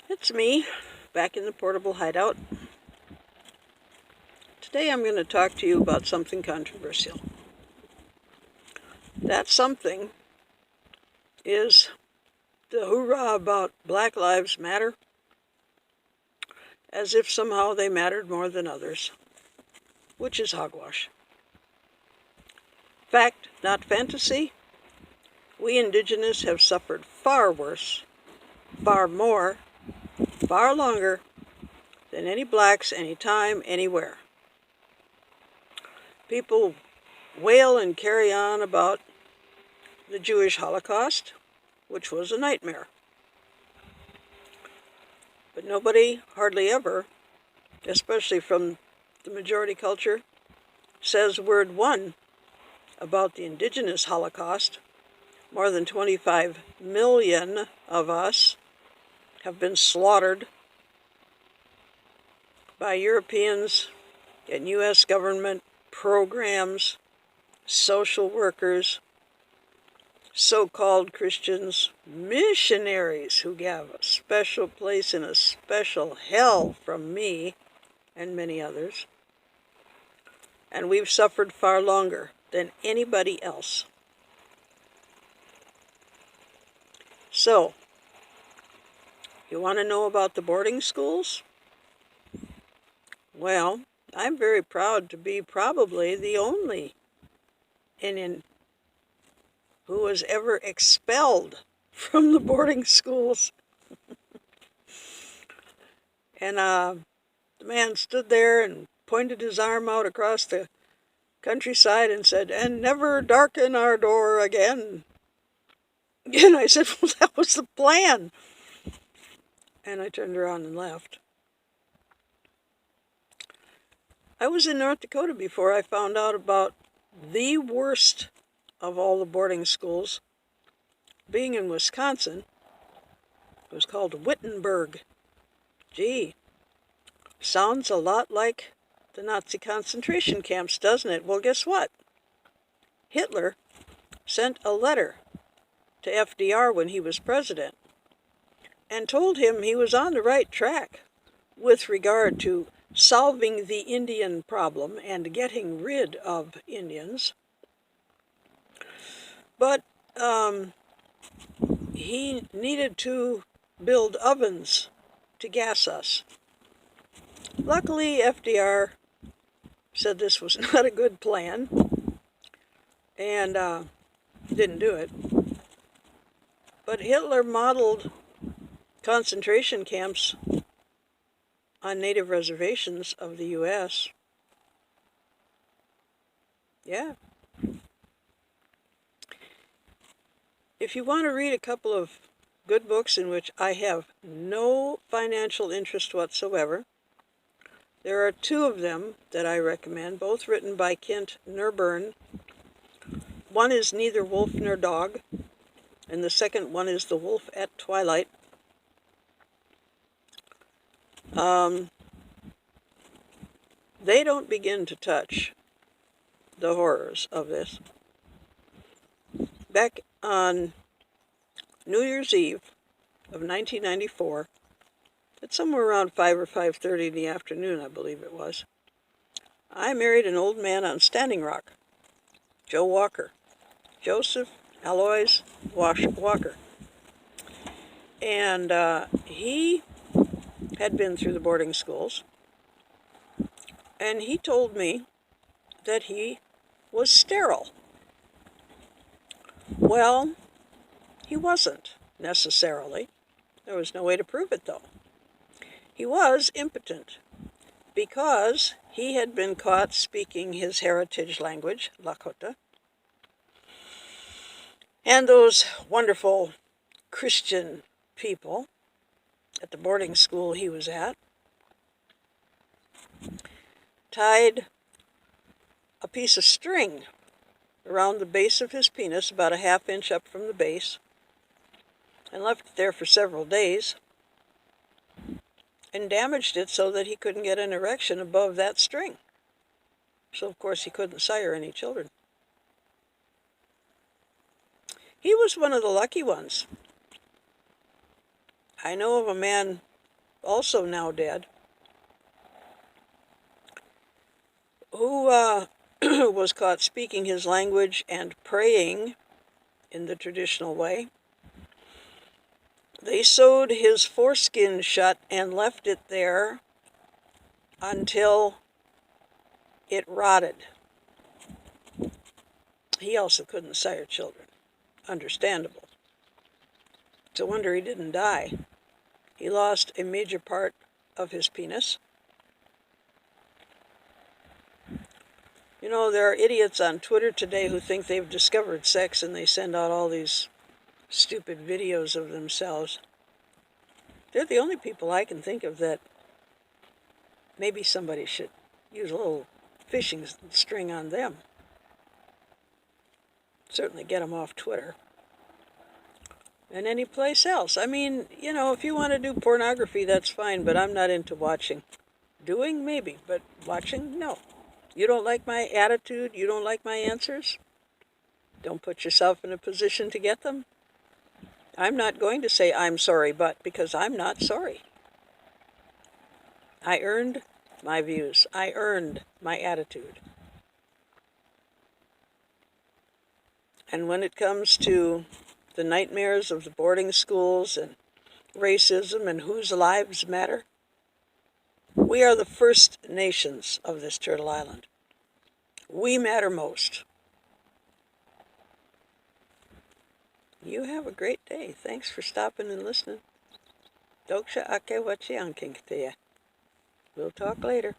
It's me, back in the portable hideout. Today I'm going to talk to you about something controversial. That something is the hoorah about Black Lives Matter, as if somehow they mattered more than others, which is hogwash. Fact, not fantasy. We Indigenous have suffered far worse, far more, far longer than any blacks, anytime, anywhere. People wail and carry on about the Jewish Holocaust, which was a nightmare. But nobody, hardly ever, especially from the majority culture, says word one about the Indigenous Holocaust. More than 25 million of us have been slaughtered by Europeans and U.S. government programs, social workers, so-called Christians, missionaries who have a special place in a special hell from me and many others. And we've suffered far longer than anybody else. So, you want to know about the boarding schools? Well, I'm very proud to be probably the only Indian who was ever expelled from the boarding schools. And the man stood there and pointed his arm out across the countryside and said, "And never darken our door again." And I said, "Well, that was the plan." And I turned around and left. I was in North Dakota before I found out about the worst of all the boarding schools. Being in Wisconsin, it was called Wittenberg. Gee, sounds a lot like the Nazi concentration camps, doesn't it? Well, guess what? Hitler sent a letter to FDR when he was president and told him he was on the right track with regard to solving the Indian problem and getting rid of Indians. But he needed to build ovens to gas us. Luckily, FDR said this was not a good plan and didn't do it. But Hitler modeled concentration camps on native reservations of the U.S. Yeah. If you want to read a couple of good books in which I have no financial interest whatsoever, there are two of them that I recommend, both written by Kent Nerburn. One is Neither Wolf Nor Dog, and the second one is The Wolf at Twilight. They don't begin to touch the horrors of this. Back on New Year's Eve of 1994, at somewhere around 5 or 5:30 in the afternoon, I believe it was, I married an old man on Standing Rock, Joe Walker, Joseph Alois Walker. And he had been through the boarding schools, and he told me that he was sterile. Well, he wasn't necessarily. There was no way to prove it, though. He was impotent because he had been caught speaking his heritage language, Lakota. And those wonderful Christian people at the boarding school he was at tied a piece of string around the base of his penis, about a half inch up from the base, and left it there for several days, and damaged it so that he couldn't get an erection above that string. So, of course, he couldn't sire any children. He was one of the lucky ones. I know of a man also now dead, who was caught speaking his language and praying in the traditional way. They sewed his foreskin shut and left it there until it rotted. He also couldn't sire children. Understandable. It's a wonder he didn't die. He lost a major part of his penis. You know, there are idiots on Twitter today who think they've discovered sex, and they send out all these stupid videos of themselves. They're the only people I can think of that maybe somebody should use a little fishing string on them. Certainly get them off Twitter. And any place else. I mean, you know, if you want to do pornography, that's fine, but I'm not into watching. Doing, maybe, but watching, no. You don't like my attitude? You don't like my answers? Don't put yourself in a position to get them. I'm not going to say I'm sorry, but, because I'm not sorry. I earned my views. I earned my attitude. And when it comes to the nightmares of the boarding schools and racism and whose lives matter, we are the First Nations of this Turtle Island. We matter most. You have a great day. Thanks for stopping and listening. Doksha ake wachi anking te. We'll talk later.